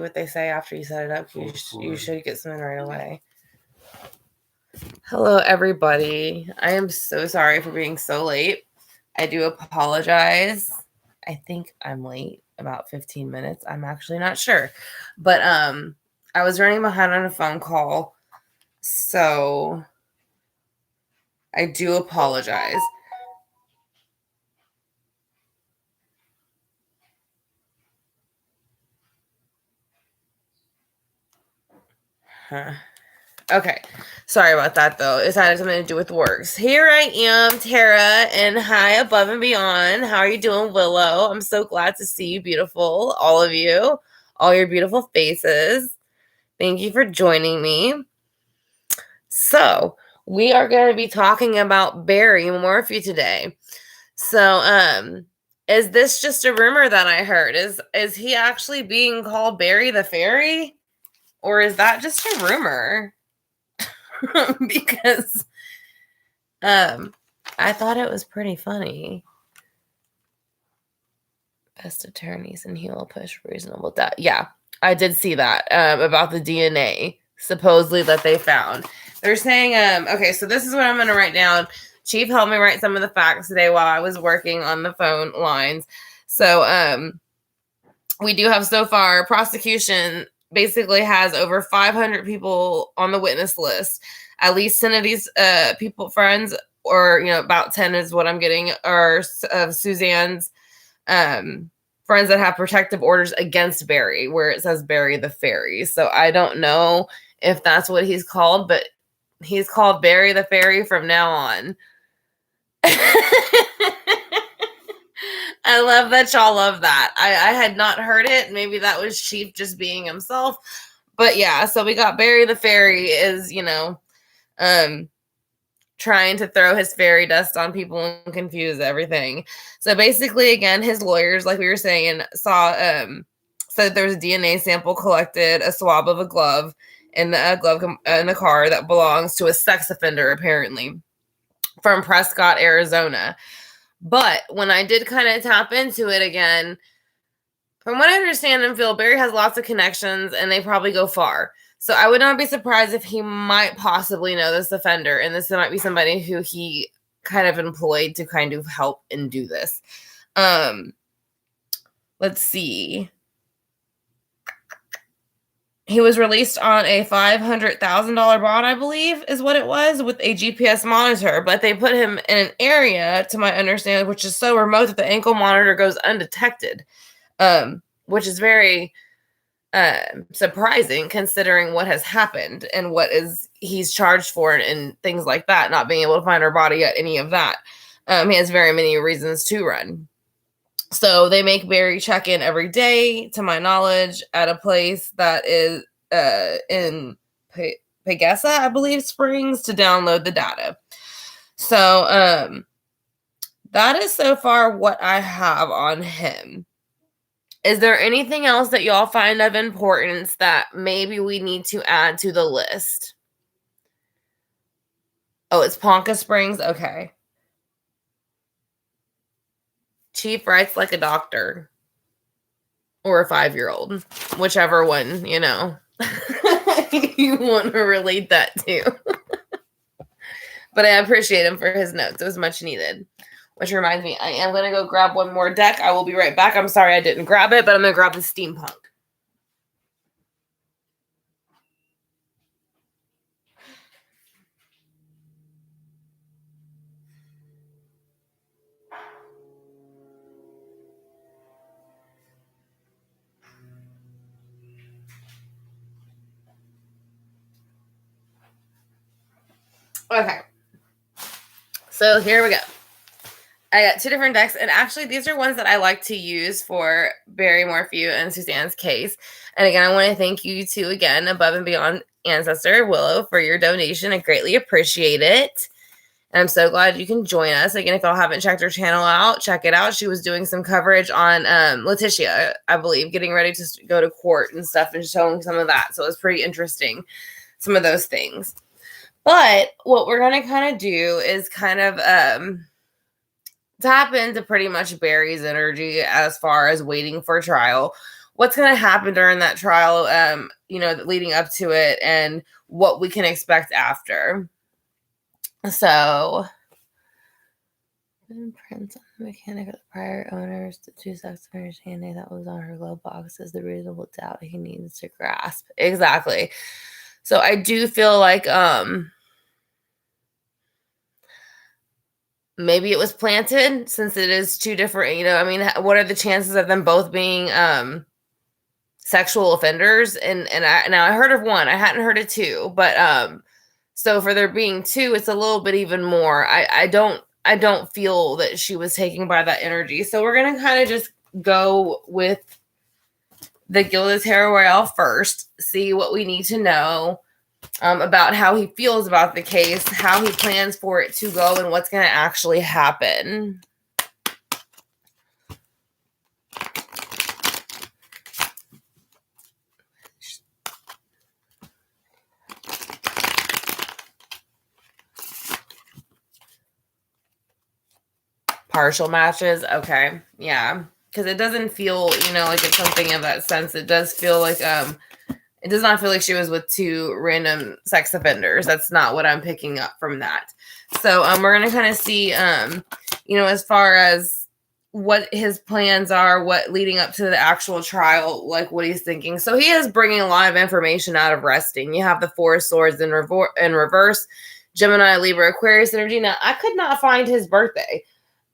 what they say after you set it up. You should get something right away. Hello, everybody. I am so sorry for being so late. I do apologize. I think I'm late about 15 minutes. I'm actually not sure. But I was running behind on a phone call. So I do apologize. Okay. Sorry about that, though. It had something to do with works. Here I am, Tara, and hi, Above and Beyond. How are you doing, Willow? I'm so glad to see you, beautiful, all of you, all your beautiful faces. Thank you for joining me. So, we are going to be talking about Barry Morphew today. So, is this just a rumor that I heard? Is he actually being called Barry the Fairy? Or is that just a rumor? Because I thought it was pretty funny. Best attorneys and he will push reasonable doubt. Yeah, I did see that about the DNA supposedly that they found. They're saying, okay, so this is what I'm going to write down. Chief helped me write some of the facts today while I was working on the phone lines. So we do have so far, prosecution basically has over 500 people on the witness list. At least 10 of these people, friends, or about 10 is what I'm getting, are of Suzanne's friends that have protective orders against Barry, where it says Barry the Fairy. So I don't know if that's what he's called, but he's called Barry the Fairy from now on. I love that y'all love that. I had not heard it. Maybe that was Chief just being himself. But yeah, so we got Barry the Fairy is, trying to throw his fairy dust on people and confuse everything. So basically, again, his lawyers, like we were saying, saw said there was a DNA sample collected, a swab of a glove in the glove in the car that belongs to a sex offender, apparently, from Prescott, Arizona. But when I did kind of tap into it again, from what I understand and feel, Barry has lots of connections and they probably go far. So I would not be surprised if he might possibly know this offender, and this might be somebody who he kind of employed to kind of help and do this. Let's see. He was released on a $500,000 bond, I believe, is what it was, with a GPS monitor. But they put him in an area, to my understanding, which is so remote that the ankle monitor goes undetected, which is very surprising considering what has happened and what he's charged for and things like that, not being able to find her body at any of that. He has very many reasons to run. So they make Barry check in every day, to my knowledge, at a place that is in Pagesa, I believe, Springs, to download the data. So that is so far what I have on him. Is there anything else that y'all find of importance that maybe we need to add to the list? Oh, it's Ponca Springs? Okay. Chief writes like a doctor. Or a 5-year-old. Whichever one, you want to relate that to. But I appreciate him for his notes. It was much needed. Which reminds me, I am going to go grab one more deck. I will be right back. I'm sorry I didn't grab it, but I'm going to grab the steampunk. Okay. So here we go. I got 2 different decks, and actually these are ones that I like to use for Barry Morphew and Suzanne's case. And again, I want to thank you too, again, Above and Beyond Ancestor Willow, for your donation. I greatly appreciate it. And I'm so glad you can join us. Again, if y'all haven't checked her channel out, check it out. She was doing some coverage on Letitia, I believe, getting ready to go to court and stuff and showing some of that. So it was pretty interesting, some of those things. But what we're going to kind of do is kind of tap into pretty much Barry's energy as far as waiting for trial, what's going to happen during that trial, leading up to it, and what we can expect after. So, prints on the mechanic of the prior owners, the two sets of understanding that was on her glove box is the reasonable doubt he needs to grasp. Exactly. So I do feel like maybe it was planted, since it is two different, what are the chances of them both being sexual offenders? And I heard of one. I hadn't heard of two, but so for there being two, it's a little bit even more. I don't feel that she was taken by that energy. So we're gonna kind of just go with the Gilded Tarot Royale first, see what we need to know about how he feels about the case, how he plans for it to go, and what's going to actually happen. Partial matches. Okay. Yeah. Because it doesn't feel, like it's something of that sense. It does feel like, it does not feel like she was with two random sex offenders. That's not what I'm picking up from that. So, we're going to kind of see, as far as what his plans are, what leading up to the actual trial, like what he's thinking. So he is bringing a lot of information out of resting. You have the Four of Swords in reverse, Gemini, Libra, Aquarius energy. Now, I could not find his birthday.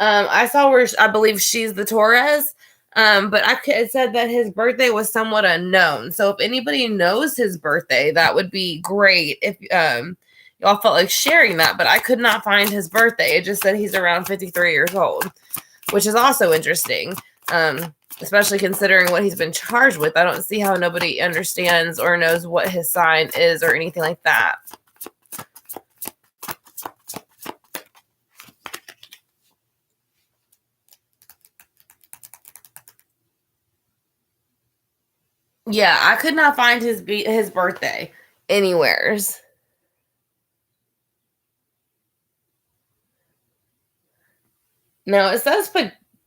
I saw where I believe she's the Taurus, but it said that his birthday was somewhat unknown. So if anybody knows his birthday, that would be great if y'all felt like sharing that. But I could not find his birthday. It just said he's around 53 years old, which is also interesting, especially considering what he's been charged with. I don't see how nobody understands or knows what his sign is or anything like that. Yeah, I could not find his birthday anywheres. No, it says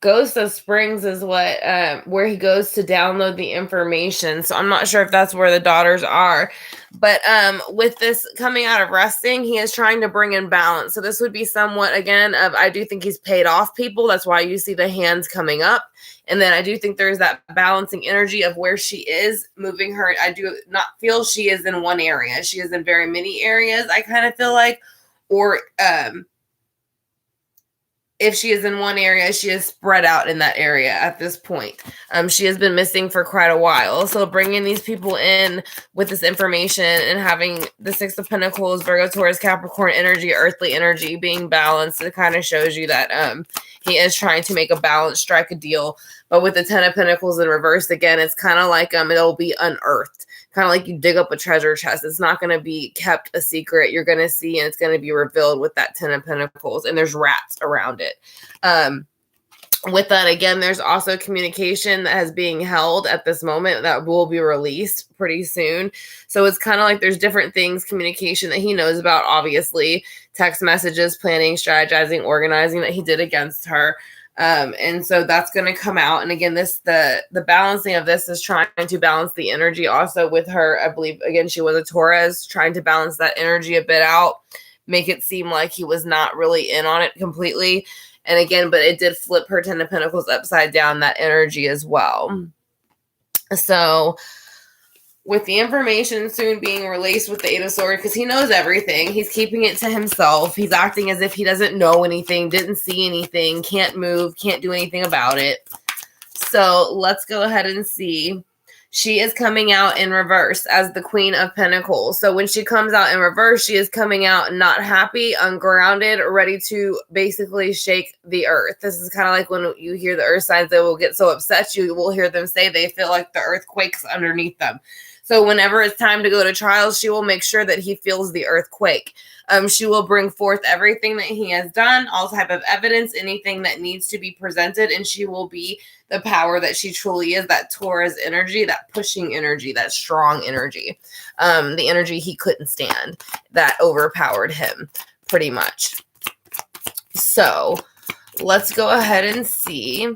Pagosa Springs is what where he goes to download the information. So I'm not sure if that's where the daughters are. But with this coming out of resting, he is trying to bring in balance. So this would be somewhat, again, of I do think he's paid off people. That's why you see the hands coming up. And then I do think there's that balancing energy of where she is moving her. I do not feel she is in one area. She is in very many areas, I kind of feel like. Or if she is in one area, she is spread out in that area at this point. She has been missing for quite a while. So bringing these people in with this information and having the Six of Pentacles, Virgo, Taurus, Capricorn energy, earthly energy being balanced, it kind of shows you that he is trying to make a balance, strike a deal. But with the Ten of Pentacles in reverse, again, it's kind of like it'll be unearthed. Kind of like you dig up a treasure chest. It's not going to be kept a secret. You're going to see, and it's going to be revealed with that Ten of Pentacles. And there's rats around it. With that, again, there's also communication that is being held at this moment that will be released pretty soon. So it's kind of like there's different things, communication that he knows about, obviously. Text messages, planning, strategizing, organizing that he did against her. And so that's going to come out. And again, the balancing of this is trying to balance the energy also with her. I believe, again, she was a Taurus, trying to balance that energy a bit out, make it seem like he was not really in on it completely. And again, but it did flip her Ten of Pentacles upside down, that energy as well. So with the information soon being released with the Eight of Swords, because he knows everything. He's keeping it to himself. He's acting as if he doesn't know anything, didn't see anything, can't move, can't do anything about it. So let's go ahead and see. She is coming out in reverse as the Queen of Pentacles. So when she comes out in reverse, she is coming out not happy, ungrounded, ready to basically shake the earth. This is kind of like when you hear the earth signs that will get so upset, you will hear them say they feel like the earth quakes underneath them. So whenever it's time to go to trial, she will make sure that he feels the earthquake. She will bring forth everything that he has done, all type of evidence, anything that needs to be presented, and she will be the power that she truly is, that Taurus energy, that pushing energy, that strong energy, the energy he couldn't stand, that overpowered him pretty much. So let's go ahead and see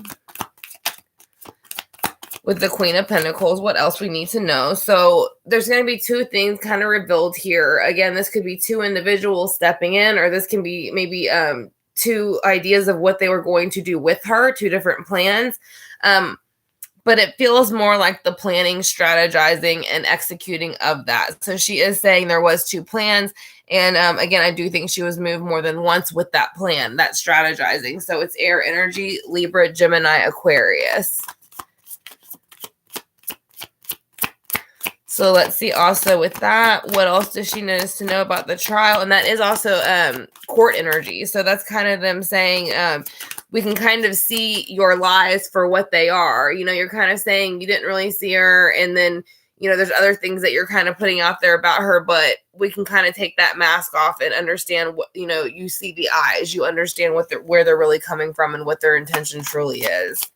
with the Queen of Pentacles, what else we need to know. So there's going to be two things kind of revealed here. Again, this could be two individuals stepping in, or this can be maybe two ideas of what they were going to do with her, two different plans. But it feels more like the planning, strategizing, and executing of that. So she is saying there was two plans. And again, I do think she was moved more than once with that plan, that strategizing. So it's air energy, Libra, Gemini, Aquarius. So let's see also with that, what else does she notice to know about the trial? And that is also court energy. So that's kind of them saying, we can kind of see your lies for what they are. You know, you're kind of saying you didn't really see her. And then, you know, there's other things that you're kind of putting out there about her, but we can kind of take that mask off and understand what, you know, you see the eyes, you understand what where they're really coming from and what their intention truly is.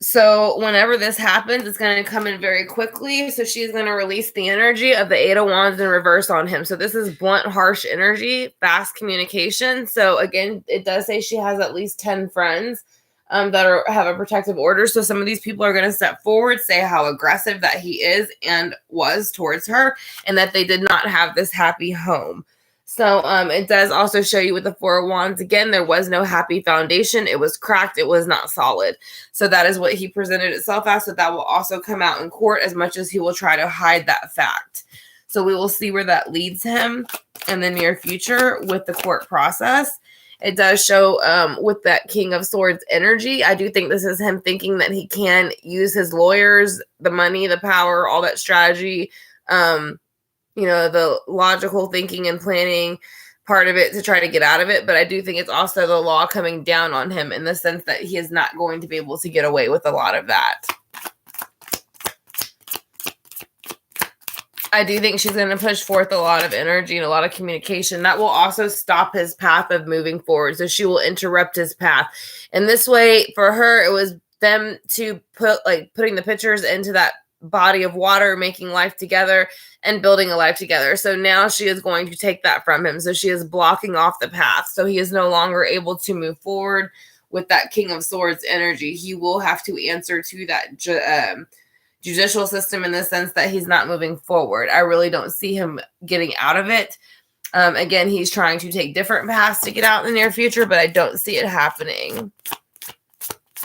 So whenever this happens, it's going to come in very quickly. So she's going to release the energy of the Eight of Wands in reverse on him. So this is blunt, harsh energy, fast communication. So again, it does say she has at least 10 friends that have a protective order. So some of these people are going to step forward, say how aggressive that he is and was towards her, and that they did not have this happy home. So it does also show you with the Four of Wands, again, there was no happy foundation. It was cracked. It was not solid. So that is what he presented itself as. So that will also come out in court as much as he will try to hide that fact. So we will see where that leads him in the near future with the court process. It does show with that King of Swords energy. I do think this is him thinking that he can use his lawyers, the money, the power, all that strategy, you know, the logical thinking and planning part of it to try to get out of it. But I do think it's also the law coming down on him in the sense that he is not going to be able to get away with a lot of that. I do think she's going to push forth a lot of energy and a lot of communication. That will also stop his path of moving forward. So she will interrupt his path. And this way, for her, it was them to putting the pictures into that body of water, making life together and building a life together. So now she is going to take that from him. So she is blocking off the path. So he is no longer able to move forward with that King of Swords energy. He will have to answer to that judicial system in the sense that he's not moving forward. I really don't see him getting out of it. Again, he's trying to take different paths to get out in the near future, but I don't see it happening.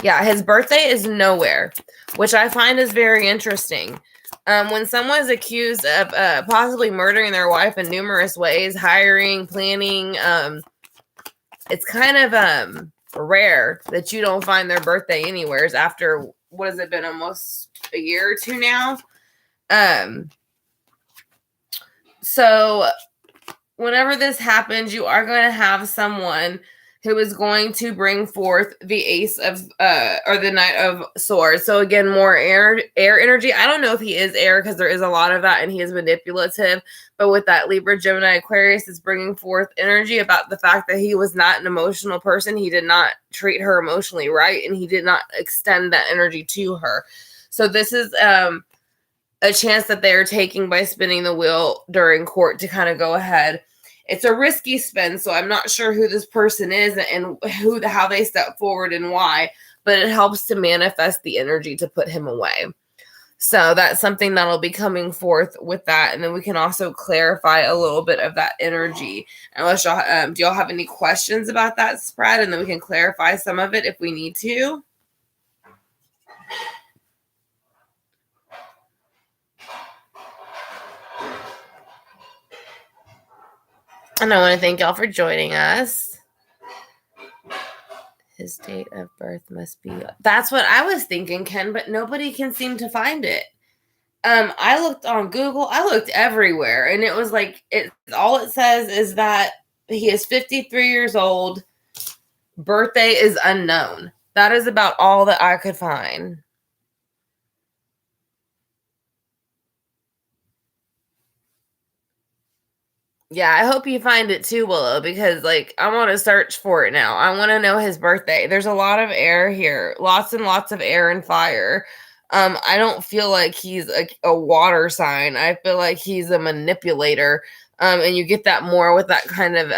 Yeah, his birthday is nowhere, which I find is very interesting. When someone is accused of possibly murdering their wife in numerous ways, hiring, planning, it's kind of rare that you don't find their birthday anywhere after, what has it been, almost a year or two now? So whenever this happens, you are going to have someone who is going to bring forth the Ace of, or the Knight of Swords. So again, more air energy. I don't know if he is air because there is a lot of that and he is manipulative. But with that Libra, Gemini, Aquarius is bringing forth energy about the fact that he was not an emotional person. He did not treat her emotionally right, and he did not extend that energy to her. So this is a chance that they are taking by spinning the wheel during court to kind of go ahead. It's a risky spin, so I'm not sure who this person is and how they step forward and why, but it helps to manifest the energy to put him away. So that's something that'll be coming forth with that, and then we can also clarify a little bit of that energy. Unless y'all, do y'all have any questions about that spread, and then we can clarify some of it if we need to. And I want to thank y'all for joining us. His date of birth must be... That's what I was thinking, Ken, but nobody can seem to find it. I looked on Google. I looked everywhere, and it was like, all it says is that he is 53 years old. Birthday is unknown. That is about all that I could find. Yeah, I hope you find it too, Willow, because I want to search for it now. I want to know his birthday. There's a lot of air here. Lots and lots of air and fire. I don't feel like he's a water sign. I feel like he's a manipulator. And you get that more with that kind of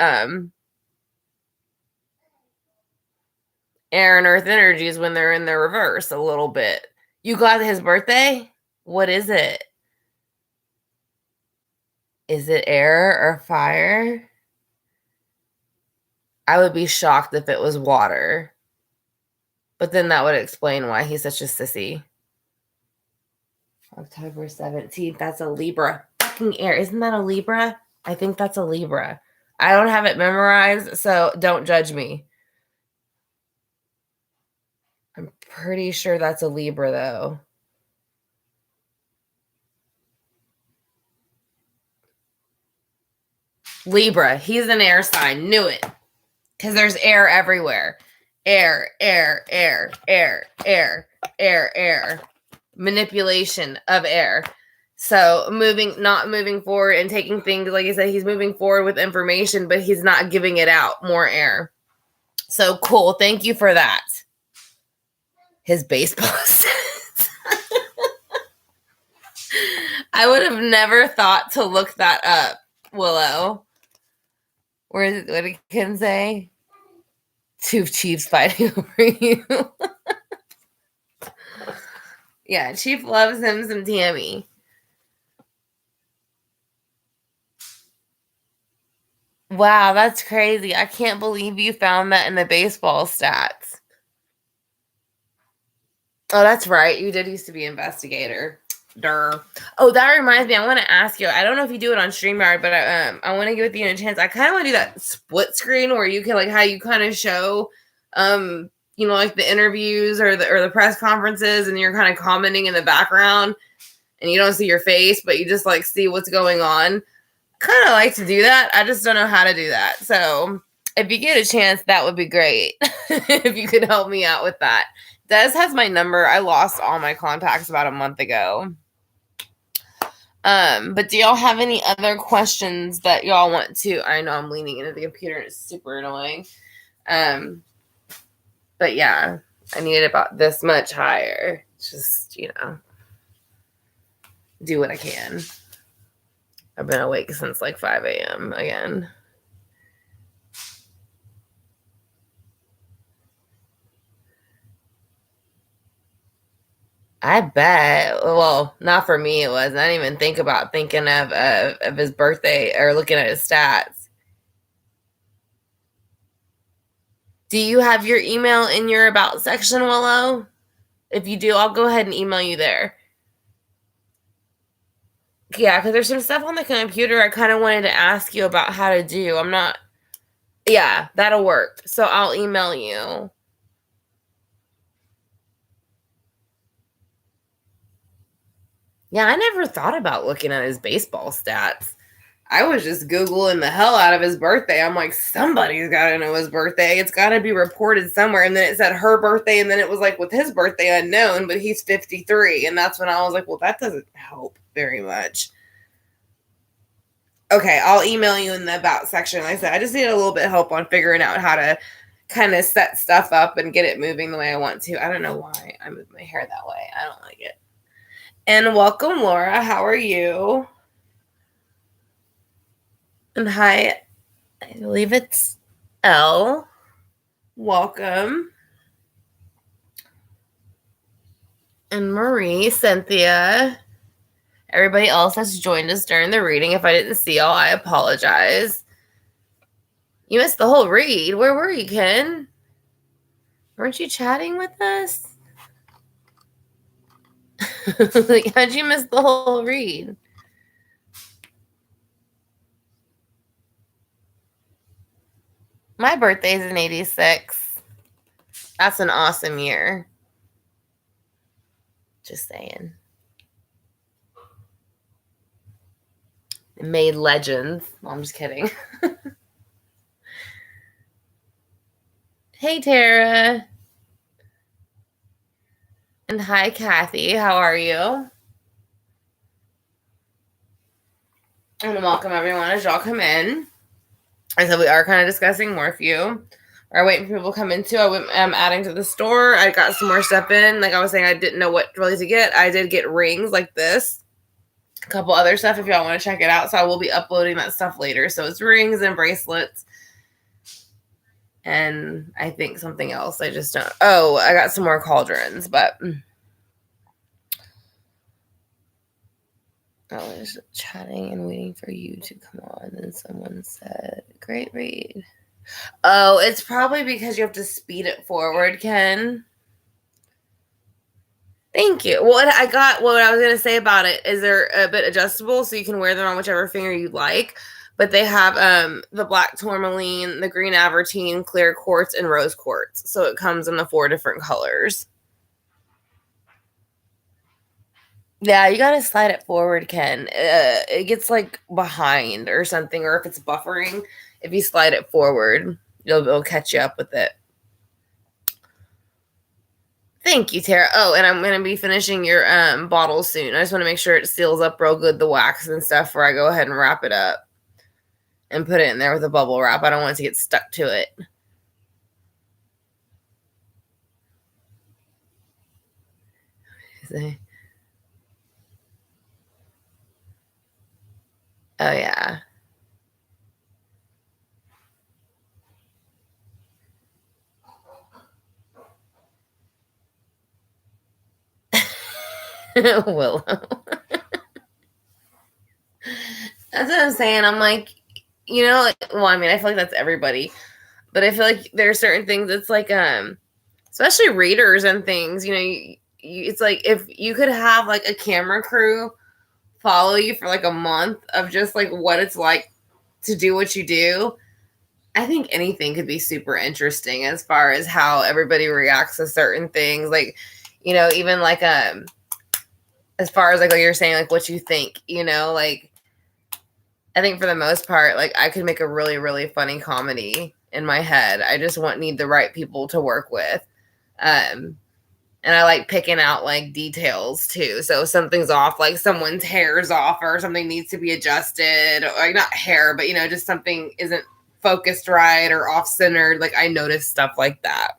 air and earth energies when they're in the reverse a little bit. You got his birthday? What is it? Is it air or fire? I would be shocked if it was water. But then that would explain why he's such a sissy. October 17th. That's a Libra. Fucking air. Isn't that a Libra? I think that's a Libra. I don't have it memorized, so don't judge me. I'm pretty sure that's a Libra, though. Libra. He's an air sign. Knew it. Because there's air everywhere. Air, air, air, air, air, air, air. Manipulation of air. So not moving forward and taking things, like I said, he's moving forward with information, but he's not giving it out. More air. So cool. Thank you for that. His baseball stats. I would have never thought to look that up, Willow. What it can say? Two Chiefs fighting over you. Yeah, Chief loves him some Tammy. Wow, that's crazy. I can't believe you found that in the baseball stats. Oh, that's right. You did used to be investigator. Durr. Oh, that reminds me. I want to ask you. I don't know if you do it on StreamYard, but I want to give you a chance. I kind of want to do that split screen where you can, like, how you kind of show, like the interviews or the press conferences, and you're kind of commenting in the background, and you don't see your face, but you just like see what's going on. Kind of like to do that. I just don't know how to do that. So if you get a chance, that would be great. If you could help me out with that. Des has my number. I lost all my contacts about a month ago. But do y'all have any other questions that y'all want to? I know I'm leaning into the computer and it's super annoying. But yeah, I need it about this much higher. Just, do what I can. I've been awake since like 5 a.m. again. I bet. Well, not for me. It was. I didn't even think about thinking of his birthday or looking at his stats. Do you have your email in your about section, Willow? If you do, I'll go ahead and email you there. Yeah, because there's some stuff on the computer I kind of wanted to ask you about how to do. I'm not. Yeah, that'll work. So I'll email you. Yeah, I never thought about looking at his baseball stats. I was just Googling the hell out of his birthday. I'm like, somebody's got to know his birthday. It's got to be reported somewhere. And then it said her birthday. And then it was like with his birthday unknown, but he's 53. And that's when I was like, well, that doesn't help very much. Okay, I'll email you in the about section. Like I said, I just need a little bit of help on figuring out how to kind of set stuff up and get it moving the way I want to. I don't know why I moved my hair that way. I don't like it. And welcome, Laura. How are you? And hi, I believe it's Elle. Welcome. And Marie, Cynthia. Everybody else that's joined us during the reading. If I didn't see y'all, I apologize. You missed the whole read. Where were you, Ken? Weren't you chatting with us? Like, how'd you miss the whole read? My birthday's in 86. That's an awesome year. Just saying. It made legends. Well, I'm just kidding. Hey, Tara. And hi, Kathy. How are you? And welcome, everyone, as y'all come in. I said we are kind of discussing Morphew. We're waiting for people to come in, too. I'm adding to the store. I got some more stuff in. Like I was saying, I didn't know what really to get. I did get rings like this. A couple other stuff if y'all want to check it out. So I will be uploading that stuff later. So it's rings and bracelets. And I think something else. I just don't. Oh, I got some more cauldrons, but I was chatting and waiting for you to come on. And someone said, "Great read." Oh, it's probably because you have to speed it forward, Ken. Thank you. What I was going to say about it is they're a bit adjustable, so you can wear them on whichever finger you like. But they have the black tourmaline, the green avertine, clear quartz, and rose quartz. So it comes in the 4 different colors. Yeah, you gotta slide it forward, Ken. It gets like behind or something, or if it's buffering, if you slide it forward, it'll catch you up with it. Thank you, Tara. Oh, and I'm gonna be finishing your bottle soon. I just want to make sure it seals up real good, the wax and stuff, before I go ahead and wrap it up and put it in there with a bubble wrap. I don't want it to get stuck to it. Oh yeah. Willow. That's what I'm saying. I'm like, well, I mean, I feel like that's everybody, but I feel like there are certain things. It's like, especially readers and things. It's like if you could have like a camera crew follow you for like a month of just like what it's like to do what you do. I think anything could be super interesting as far as how everybody reacts to certain things. Like, even like as far as like what you're saying, like what you think, like I think for the most part, like I could make a really, really funny comedy in my head. I just need the right people to work with. And I like picking out like details too. So if something's off, like someone's hair's off or something needs to be adjusted, or like not hair, but just something isn't focused right or off centered. Like I notice stuff like that.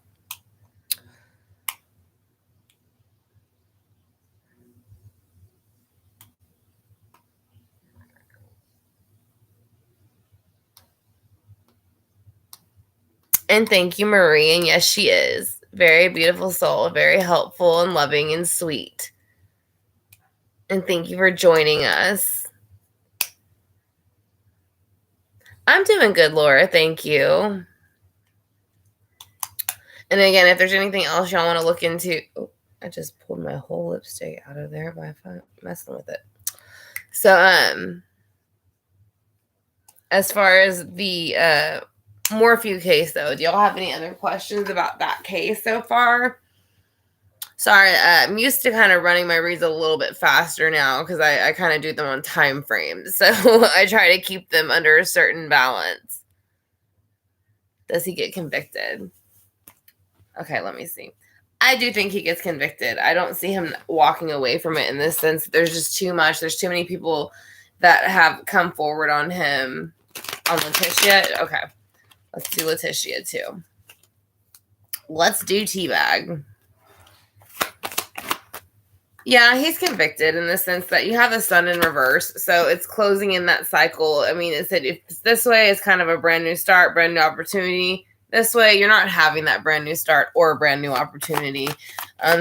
And thank you, Marie. And yes, she is. Very beautiful soul, very helpful and loving and sweet. And thank you for joining us. I'm doing good, Laura. Thank you. And again, if there's anything else y'all want to look into, I just pulled my whole lipstick out of there by messing with it. So, as far as the Morphew case, though, do y'all have any other questions about that case so far? Sorry, I'm used to kind of running my reads a little bit faster now because I kind of do them on time frames. So I try to keep them under a certain balance. Does he get convicted? Okay, let me see. I do think he gets convicted. I don't see him walking away from it in this sense. There's just too much. There's too many people that have come forward on him. On Letitia? Okay. Let's do Letitia too. Let's do Teabag. Yeah, he's convicted in the sense that you have the sun in reverse. So it's closing in that cycle. I mean, it said if it's this way, it's kind of a brand new start, brand new opportunity. This way, you're not having that brand new start or a brand new opportunity.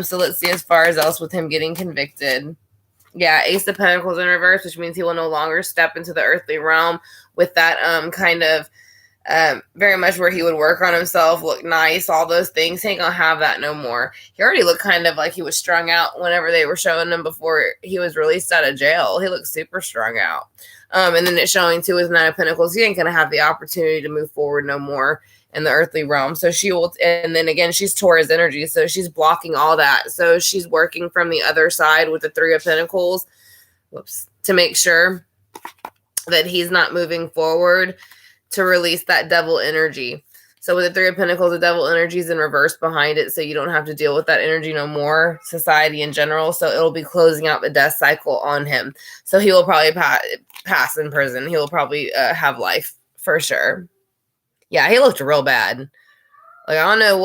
So let's see as far as else with him getting convicted. Yeah, Ace of Pentacles in reverse, which means he will no longer step into the earthly realm with that kind of very much where he would work on himself, look nice, all those things. He ain't gonna have that no more. He already looked kind of like he was strung out whenever they were showing him before he was released out of jail. He looked super strung out. And then it's showing too with Nine of Pentacles, he ain't gonna have the opportunity to move forward no more in the earthly realm. So she will, and then again, she's Taurus energy, so she's blocking all that. So she's working from the other side with the Three of Pentacles, to make sure that he's not moving forward, to release that devil energy. So with the Three of Pentacles, the devil energy is in reverse behind it, so you don't have to deal with that energy no more, society in general. So it'll be closing out the death cycle on him. So he will probably pass in prison. He will probably have life for sure. Yeah, he looked real bad. Like, I don't know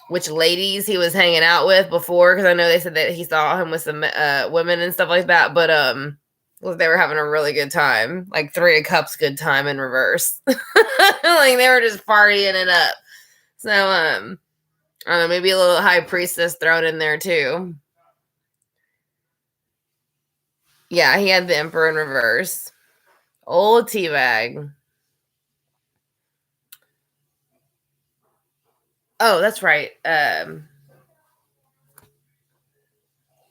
which ladies he was hanging out with before, because I know they said that he saw him with some women and stuff like that, but Well, they were having a really good time. Like Three of Cups good time in reverse. Like they were just partying it up. So I don't know, maybe a little High Priestess thrown in there too. Yeah, he had the Emperor in reverse. Old teabag. Oh, that's right.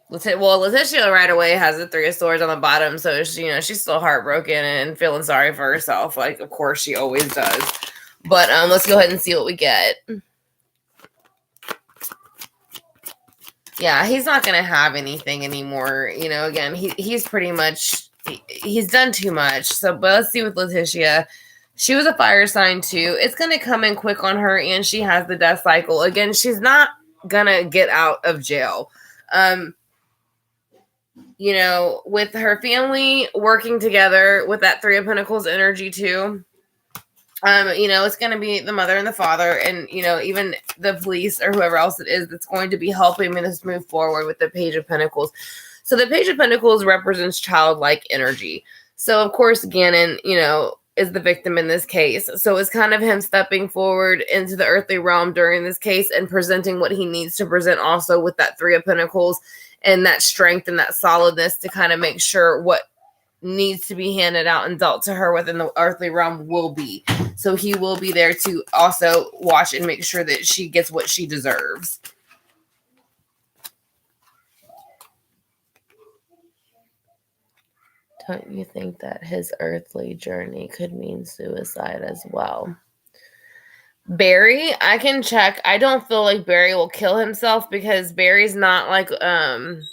Letitia right away has the Three of Swords on the bottom, so she, she's still heartbroken and feeling sorry for herself. Like, of course, she always does. But let's go ahead and see what we get. Yeah, he's not gonna have anything anymore. Again, he's pretty much he's done too much. So, but let's see with Letitia. She was a fire sign too. It's gonna come in quick on her, and she has the death cycle again. She's not gonna get out of jail. With her family working together with that Three of Pentacles energy too. It's going to be the mother and the father and, even the police or whoever else it is that's going to be helping us move forward with the Page of Pentacles. So the Page of Pentacles represents childlike energy. So, of course, Gannon, is the victim in this case. So it's kind of him stepping forward into the earthly realm during this case and presenting what he needs to present also with that Three of Pentacles and that strength and that solidness to kind of make sure what needs to be handed out and dealt to her within the earthly realm will be. So he will be there to also watch and make sure that she gets what she deserves. Don't you think that his earthly journey could mean suicide as well? Barry, I can check. I don't feel like Barry will kill himself because Barry's not like Brian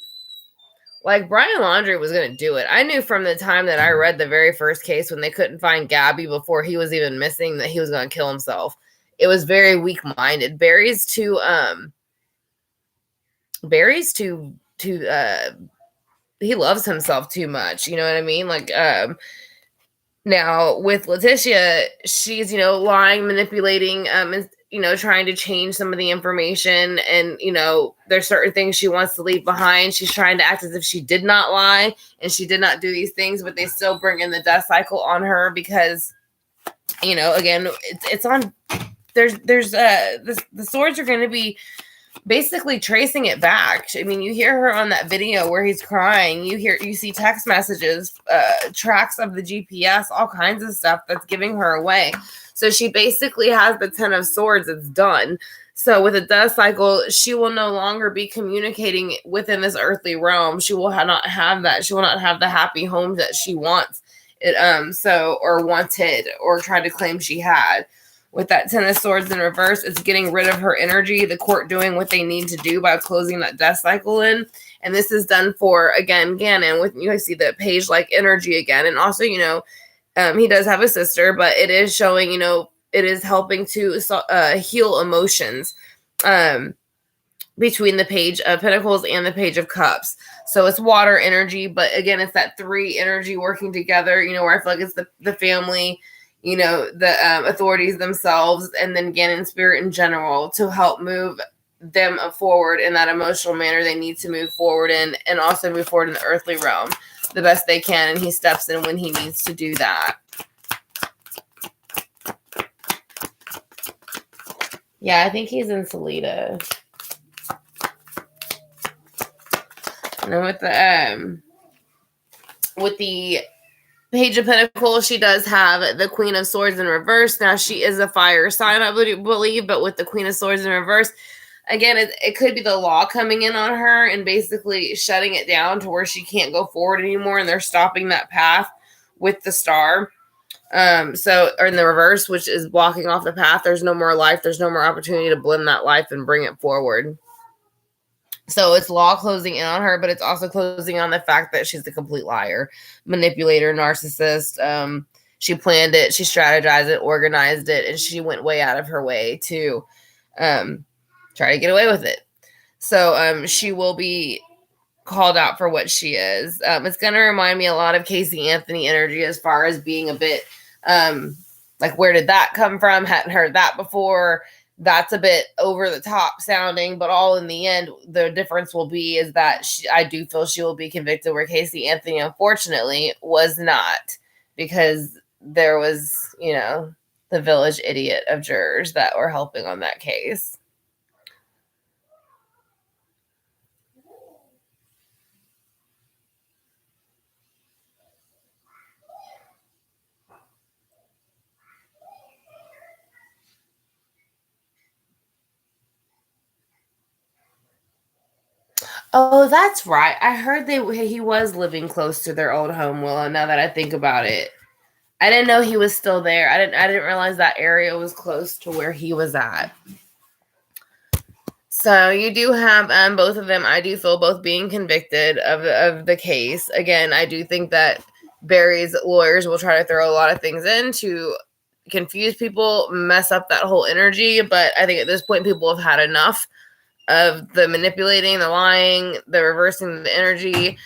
Laundrie was going to do it. I knew from the time that I read the very first case when they couldn't find Gabby before he was even missing that he was going to kill himself. It was very weak-minded. Barry's too he loves himself too much. You know what I mean? Now with Letitia, she's, lying, manipulating, and, trying to change some of the information. And, there's certain things she wants to leave behind. She's trying to act as if she did not lie and she did not do these things, but they still bring in the death cycle on her because, again, it's on, the swords are going to be basically tracing it back. I mean, you hear her on that video where he's crying. You see text messages, tracks of the GPS, all kinds of stuff that's giving her away. So she basically has the 10 of Swords. It's done. So with a death cycle, she will no longer be communicating within this earthly realm. She will not have that. She will not have the happy home that she wants it, or wanted or tried to claim she had. With that 10 of Swords in reverse, it's getting rid of her energy, the court doing what they need to do by closing that death cycle in. And this is done for, again, Gannon, with, see the page-like energy again. And also, he does have a sister, but it is showing, it is helping to heal emotions between the Page of Pentacles and the Page of Cups. So it's water energy, but again, it's that three energy working together, where I feel like it's the family, the authorities themselves, and then Gannon spirit in general to help move them forward in that emotional manner they need to move forward in, and also move forward in the earthly realm the best they can. And he steps in when he needs to do that. Yeah, I think he's in Salida. And then with the Page of Pentacles, she does have the Queen of Swords in reverse. Now, she is a fire sign, I believe, but with the Queen of Swords in reverse, again, it could be the law coming in on her and basically shutting it down to where she can't go forward anymore, and they're stopping that path with the Star. Or in the reverse, which is blocking off the path. There's no more life. There's no more opportunity to blend that life and bring it forward. So it's law closing in on her, but it's also closing on the fact that she's a complete liar, manipulator, narcissist. She planned it, she strategized it, organized it, and she went way out of her way to try to get away with it. So she will be called out for what she is. It's going to remind me a lot of Casey Anthony energy as far as being a bit like, where did that come from? Hadn't heard that before. that's a bit over the top sounding, but all in the end, the difference will be is that I do feel she will be convicted, where Casey Anthony, unfortunately, was not, because there was, the village idiot of jurors that were helping on that case. Oh, that's right. I heard he was living close to their old home, Willa, now that I think about it. I didn't know he was still there. I didn't realize that area was close to where he was at. So you do have both of them. I do feel both being convicted of the case. Again, I do think that Barry's lawyers will try to throw a lot of things in to confuse people, mess up that whole energy. But I think at this point, people have had enough of the manipulating, the lying, the reversing the energy.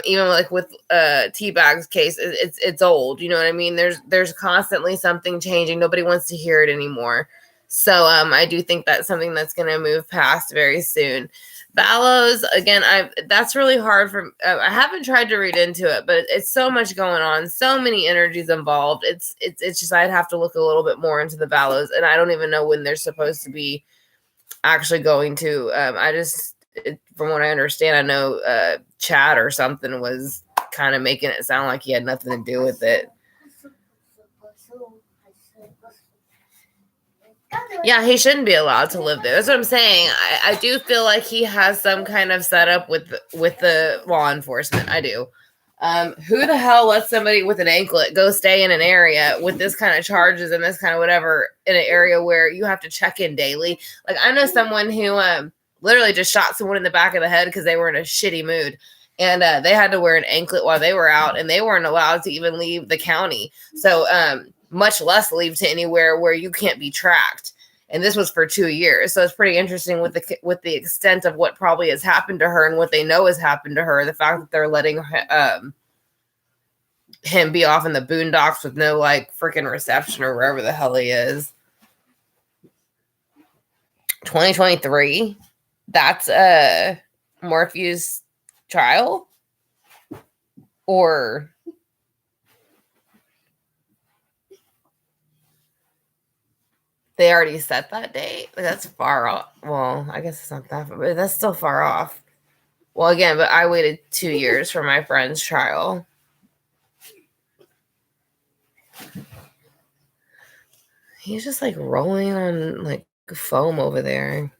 Even like with Teabag's case, it's old. You know what I mean? There's constantly something changing. Nobody wants to hear it anymore. So I do think that's something that's going to move past very soon. Ballows, again, that's really hard for. I haven't tried to read into it, but it's so much going on, so many energies involved. It's just I'd have to look a little bit more into the Ballows, and I don't even know when they're supposed to be actually going to. From what I understand, I know Chad or something was kind of making it sound like he had nothing to do with it. Yeah, he shouldn't be allowed to live there. That's what I'm saying. I do feel like he has some kind of setup with the law enforcement. I do. Who the hell lets somebody with an anklet go stay in an area with this kind of charges and this kind of whatever in an area where you have to check in daily? Like, I know someone who literally just shot someone in the back of the head because they were in a shitty mood. And they had to wear an anklet while they were out, and they weren't allowed to even leave the county. So much less leave to anywhere where you can't be tracked. And this was for 2 years. So it's pretty interesting with the extent of what probably has happened to her and what they know has happened to her. The fact that they're letting him be off in the boondocks with no like freaking reception or wherever the hell he is. 2023. That's Morphew's trial, or they already set that date? That's far off. Well, I guess it's not that far, but that's still far off. Well, again, but I waited 2 years for my friend's trial. He's just like rolling on like foam over there.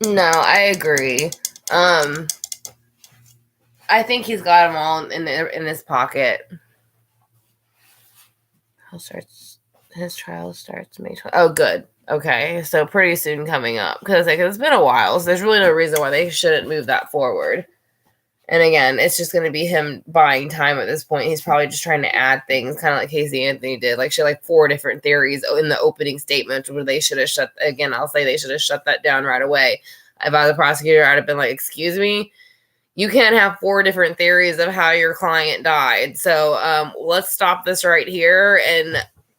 No, I agree. I think he's got them all in his pocket. His trial starts May 20th. Oh, good. Okay, so pretty soon coming up, because it's been a while, so there's really no reason why they shouldn't move that forward. And again, it's just going to be him buying time at this point. He's probably just trying to add things, kind of like Casey Anthony did. Like, she had like 4 different theories in the opening statement where they should have shut. Again, I'll say they should have shut that down right away. If I was a prosecutor, I'd have been like, "Excuse me, you can't have 4 different theories of how your client died. So let's stop this right here and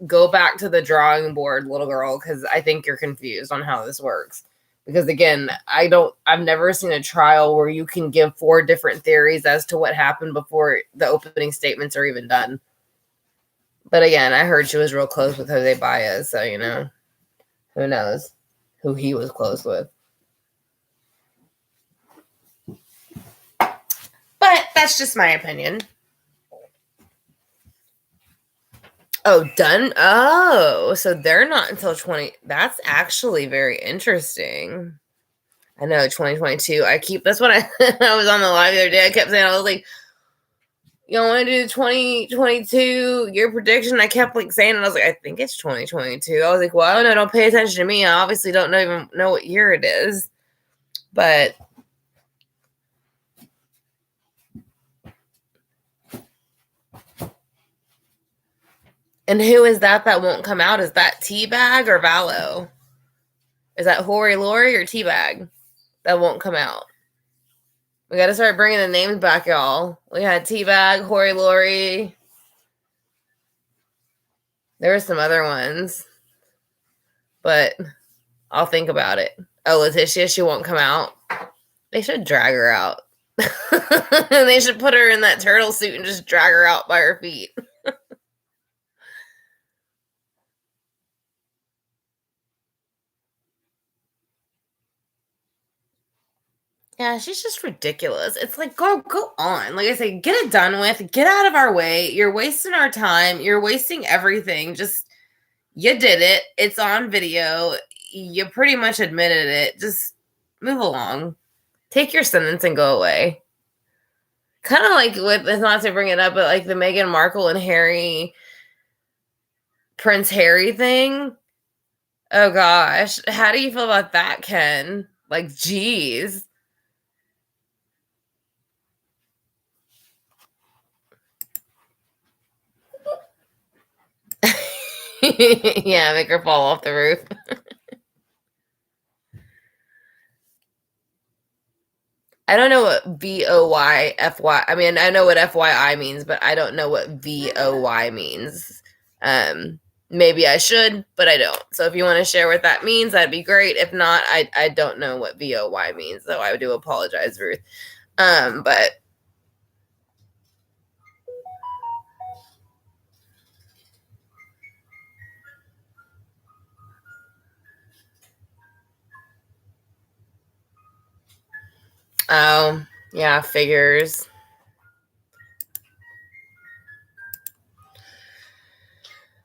go back to the drawing board, little girl, because I think you're confused on how this works." Because again, I've never seen a trial where you can give 4 different theories as to what happened before the opening statements are even done. But again, I heard she was real close with Jose Baez, so who knows who he was close with. But that's just my opinion. Oh, done? Oh, so they're not until 20. That's actually very interesting. I know, 2022. That's what I was on the live the other day. I kept saying, I was like, you don't want to do the 2022 year prediction? I kept like saying it. I was like, I think it's 2022. I was like, well, no, don't pay attention to me. I obviously don't even know what year it is. But and who is that won't come out? Is that Teabag or Vallow? Is that Hori Lori or Teabag that won't come out? We got to start bringing the names back, y'all. We had Teabag, Hori Lori. There were some other ones, but I'll think about it. Oh, Letitia, she won't come out. They should drag her out. They should put her in that turtle suit and just drag her out by her feet. Yeah, she's just ridiculous. It's like, go on. Like I say, get it done with. Get out of our way. You're wasting our time. You're wasting everything. Just, you did it. It's on video. You pretty much admitted it. Just move along. Take your sentence and go away. Kind of like with, not to bring it up, but like the Meghan Markle and Prince Harry thing. Oh gosh. How do you feel about that, Ken? Like, geez. Yeah, make her fall off the roof. I don't know what VOYFY. I mean, I know what FYI means, but I don't know what VOY means. Maybe I should, but I don't. So if you want to share what that means, that'd be great. If not, I don't know what VOY means, so I do apologize, Ruth. But oh, yeah, figures.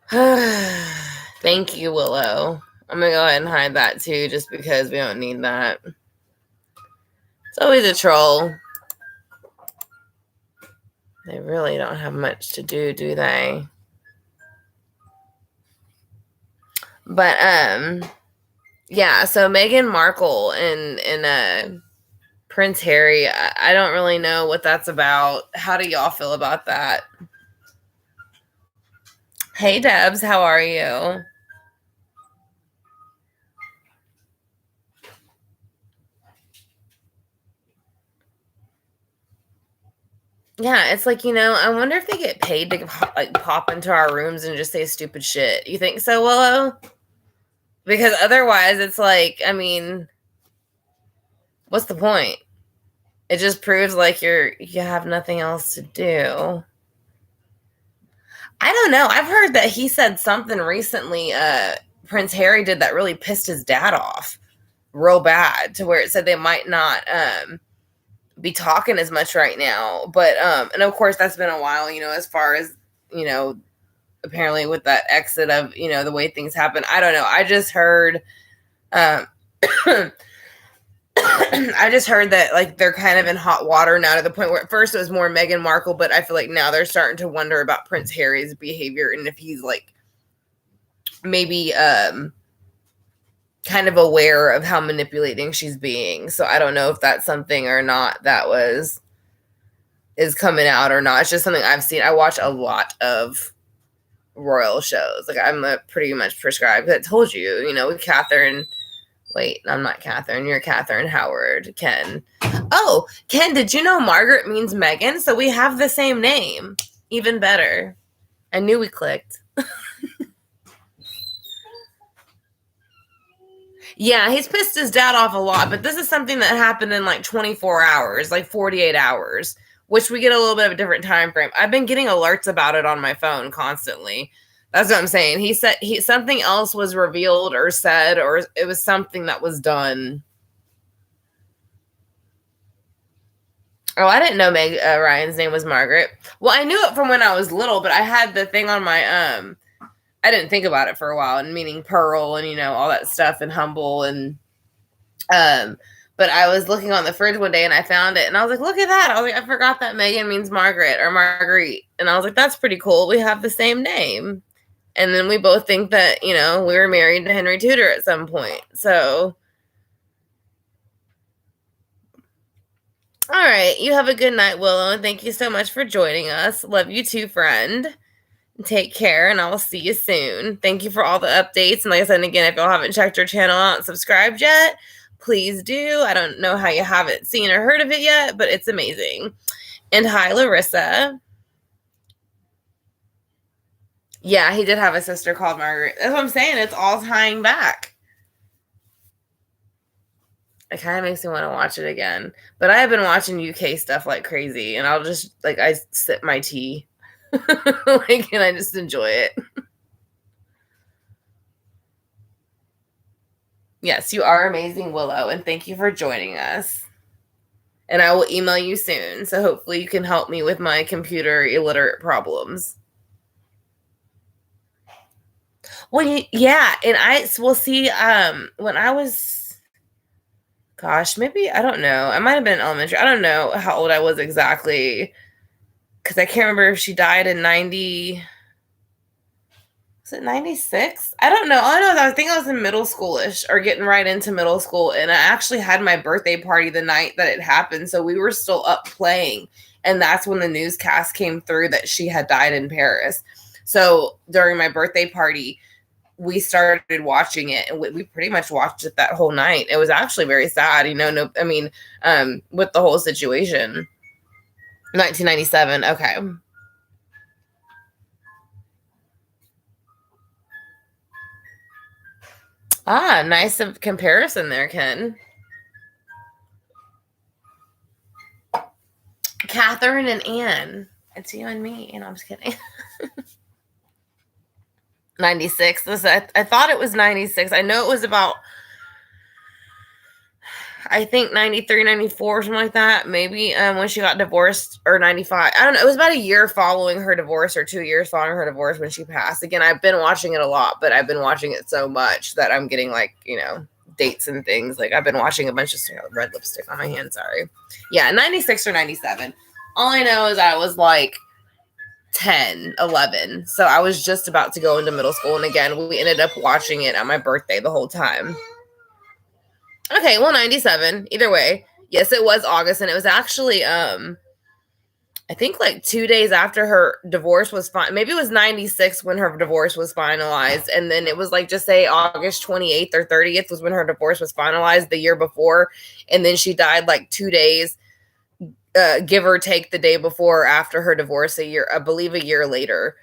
Thank you, Willow. I'm gonna go ahead and hide that too, just because we don't need that. It's always a troll. They really don't have much to do they? But yeah, so Meghan Markle and Prince Harry, I don't really know what that's about. How do y'all feel about that? Hey Debs, how are you? Yeah, it's like, I wonder if they get paid to like pop into our rooms and just say stupid shit. You think so, Willow? Because otherwise it's like, I mean, what's the point? It just proves like you have nothing else to do. I don't know. I've heard that he said something recently, Prince Harry did, that really pissed his dad off real bad, to where it said they might not be talking as much right now. But and of course that's been a while, as far as, apparently with that exit of, the way things happen. I don't know. I just heard I just heard that like they're kind of in hot water now, to the point where at first it was more Meghan Markle, but I feel like now they're starting to wonder about Prince Harry's behavior and if he's like maybe kind of aware of how manipulating she's being. So I don't know if that's something or not that is coming out or not. It's just something I've seen. I watch a lot of royal shows. Like I'm pretty much prescribed. I told you, with Catherine. Wait, I'm not Catherine. You're Catherine Howard, Ken. Oh, Ken, did you know Margaret means Megan? So we have the same name. Even better. I knew we clicked. Yeah, he's pissed his dad off a lot, but this is something that happened in like 24 hours, like 48 hours, which we get a little bit of a different time frame. I've been getting alerts about it on my phone constantly. That's what I'm saying. He said something else was revealed or said, or it was something that was done. Oh, I didn't know Ryan's name was Margaret. Well, I knew it from when I was little, but I had the thing on my I didn't think about it for a while, and meaning Pearl and all that stuff, and Humble, and but I was looking on the fridge one day and I found it and I was like, look at that. I was like, I forgot that Megan means Margaret or Marguerite. And I was like, that's pretty cool. We have the same name. And then we both think that, we were married to Henry Tudor at some point. So, all right. You have a good night, Willow. And thank you so much for joining us. Love you too, friend. Take care, and I will see you soon. Thank you for all the updates. And like I said, again, if y'all haven't checked our channel out and subscribed yet, please do. I don't know how you haven't seen or heard of it yet, but it's amazing. And hi, Larissa. Yeah, he did have a sister called Margaret. That's what I'm saying. It's all tying back. It kind of makes me want to watch it again. But I have been watching UK stuff like crazy, and I'll just like I sip my tea, like, and I just enjoy it. Yes, you are amazing, Willow, and thank you for joining us. And I will email you soon, so hopefully you can help me with my computer illiterate problems. Well, yeah, and I will see. When I was, gosh, maybe I don't know. I might have been in elementary. I don't know how old I was exactly because I can't remember if she died in 90. Was it 96? I don't know. All I know is I think I was in middle schoolish or getting right into middle school. And I actually had my birthday party the night that it happened. So we were still up playing. And that's when the newscast came through that she had died in Paris. So during my birthday party, we started watching it, and we pretty much watched it that whole night. It was actually very sad, no, I mean, with the whole situation. 1997. Okay. Ah, nice comparison there, Ken. Catherine and Anne. It's you and me. And I'm just kidding. 96. I thought it was 96. I know it was about, I think 93, 94, something like that. Maybe when she got divorced, or 95. I don't know. It was about a year following her divorce, or 2 years following her divorce when she passed. Again, I've been watching it a lot, but I've been watching it so much that I'm getting dates and things. Like I've been watching a bunch of red lipstick on my hand. Sorry. Yeah, 96 or 97. All I know is I was like 10, 11. So I was just about to go into middle school. And again, we ended up watching it at my birthday the whole time. Okay, well, 97. Either way. Yes, it was August. And it was actually, I think like 2 days after her divorce was maybe it was 96 when her divorce was finalized. And then it was like, just say August 28th or 30th was when her divorce was finalized the year before. And then she died like 2 days, give or take the day before or after her divorce, I believe a year later.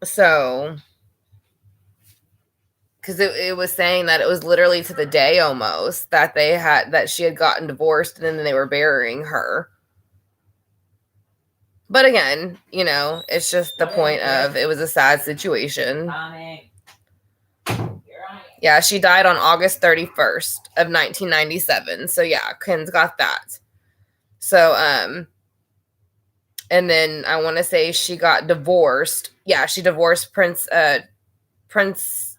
So, because it was saying that it was literally to the day almost that she had gotten divorced, and then they were burying her. But again, it's just the point of it was a sad situation. Yeah, she died on August 31st of 1997. So yeah, Ken's got that. So and then I want to say she got divorced. Yeah, she divorced Prince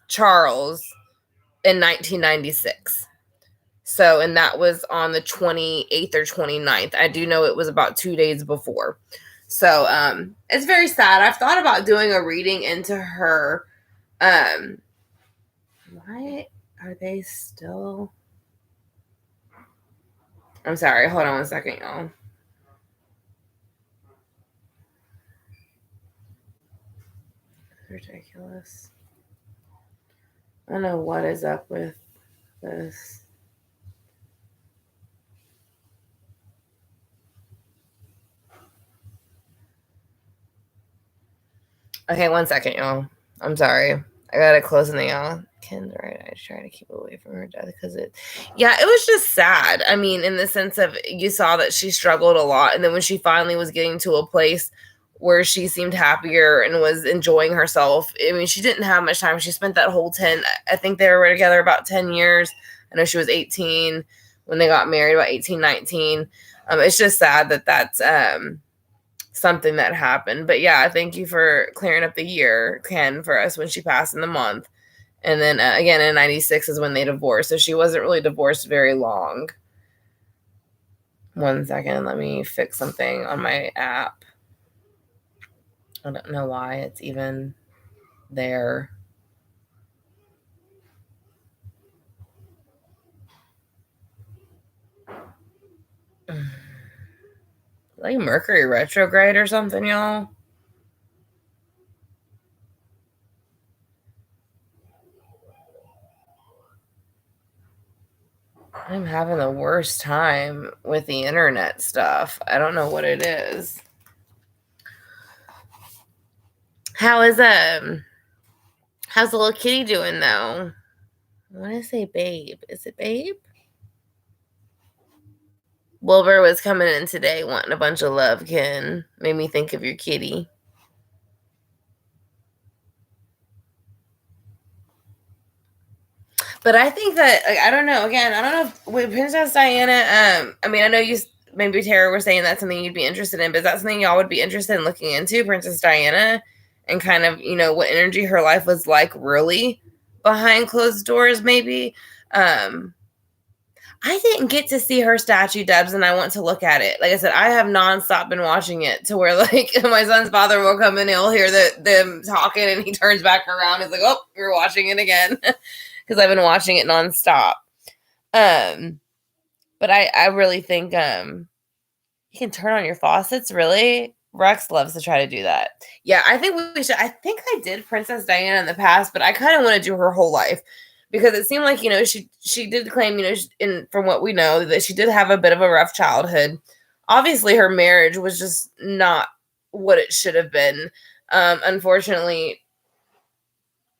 Charles in 1996. So, and that was on the 28th or 29th. I do know it was about 2 days before. So, it's very sad. I've thought about doing a reading into her. Why are they still? I'm sorry. Hold on 1 second, y'all. Ridiculous. I don't know what is up with this. Okay, 1 second, y'all. I'm sorry. I gotta close something out. Ken's right. I try to keep away from her death because it was just sad. I mean, in the sense of you saw that she struggled a lot, and then when she finally was getting to a place where she seemed happier and was enjoying herself. I mean, she didn't have much time. She spent that whole 10, I think they were together about 10 years. I know she was 18 when they got married, about 18, 19. It's just sad that that's something that happened. But yeah, thank you for clearing up the year, Ken, for us when she passed in the month. And then again, in 96 is when they divorced. So she wasn't really divorced very long. 1 second. Let me fix something on my app. I don't know why it's even there. Like Mercury retrograde or something, y'all. I'm having the worst time with the internet stuff. I don't know what it is. How is how's the little kitty doing though? I want to say Babe. Is it Babe? Wilbur was coming in today wanting a bunch of love, Ken. Made me think of your kitty. But I think that, like, I don't know. Again, I don't know if with Princess Diana. I mean, I know you maybe Tara were saying that's something you'd be interested in, but is that something y'all would be interested in looking into, Princess Diana, and kind of what energy her life was like really behind closed doors, maybe. I didn't get to see her statue, Debs, and I want to look at it. Like I said, I have nonstop been watching it to where, like, my son's father will come in, he'll hear them talking, and he turns back around. He's like, "Oh, you're watching it again," because I've been watching it nonstop. But I really think you can turn on your faucets. Really, Rex loves to try to do that. Yeah, I think we should. I think I did Princess Diana in the past, but I kind of want to do her whole life. Because it seemed like, she did claim, from what we know, that she did have a bit of a rough childhood. Obviously, her marriage was just not what it should have been. Unfortunately,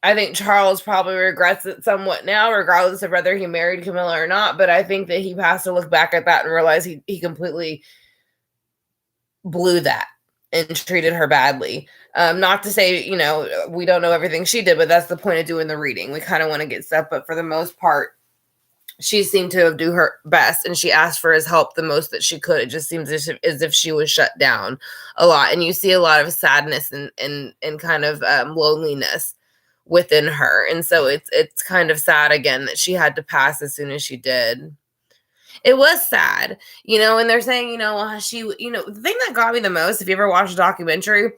I think Charles probably regrets it somewhat now, regardless of whether he married Camilla or not. But I think that he has to look back at that and realize he completely blew that and treated her badly. Not to say, we don't know everything she did, but that's the point of doing the reading. We kind of want to get stuff, but for the most part, she seemed to do her best, and she asked for his help the most that she could. It just seems as if she was shut down a lot, and you see a lot of sadness and kind of loneliness within her, and so it's kind of sad again that she had to pass as soon as she did. It was sad, and they're saying, the thing that got me the most, if you ever watched a documentary,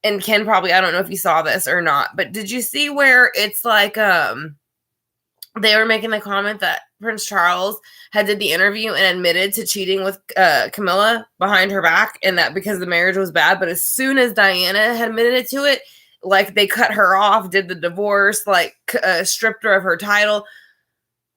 and Ken probably, I don't know if you saw this or not, but did you see where it's like, they were making the comment that Prince Charles had did the interview and admitted to cheating with Camilla behind her back, and that because the marriage was bad, but as soon as Diana had admitted to it, like, they cut her off, did the divorce, like, stripped her of her title.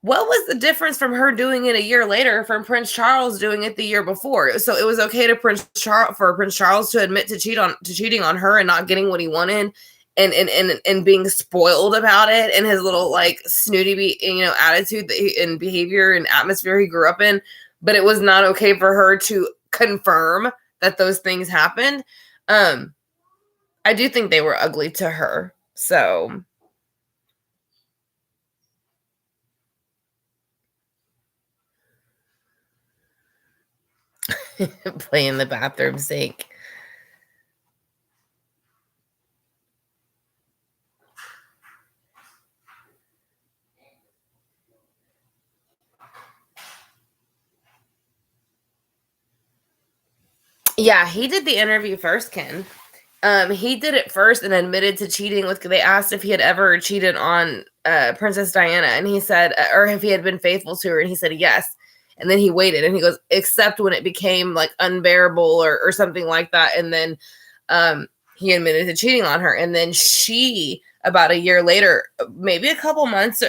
What was the difference from her doing it a year later from Prince Charles doing it the year before? So it was okay to for Prince Charles to admit to cheating on her and not getting what he wanted, and being spoiled about it, and his little, like, snooty attitude and behavior and atmosphere he grew up in. But it was not okay for her to confirm that those things happened. I do think they were ugly to her. So play in the bathroom sink. Yeah, he did the interview first, Ken. He did it first and admitted to cheating with. They asked if he had ever cheated on Princess Diana, and he said, or if he had been faithful to her, and he said yes. And then he waited, and he goes, except when it became, like, unbearable or something like that, and then he admitted to cheating on her. And then she, about a year later, maybe a couple months,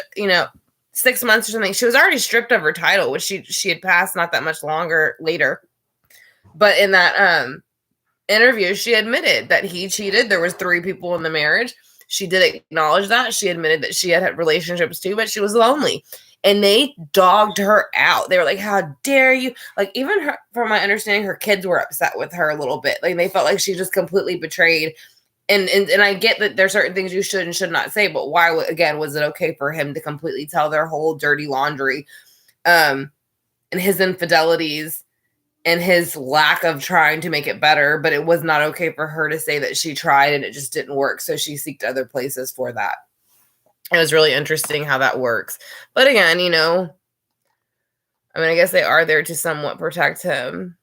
6 months or something, she was already stripped of her title, which she had passed not that much longer later. But in that interview, she admitted that he cheated. There was 3 people in the marriage. She did acknowledge that. She admitted that she had relationships too, but she was lonely. And they dogged her out. They were like, "How dare you?" Like, even her, from my understanding, her kids were upset with her a little bit. Like, they felt like she just completely betrayed. And I get that there's certain things you should and should not say, but why, again, was it okay for him to completely tell their whole dirty laundry, and his infidelities, and his lack of trying to make it better, but it was not okay for her to say that she tried and it just didn't work, so she seeked other places for that. It was really interesting how that works. But again, I guess they are there to somewhat protect him.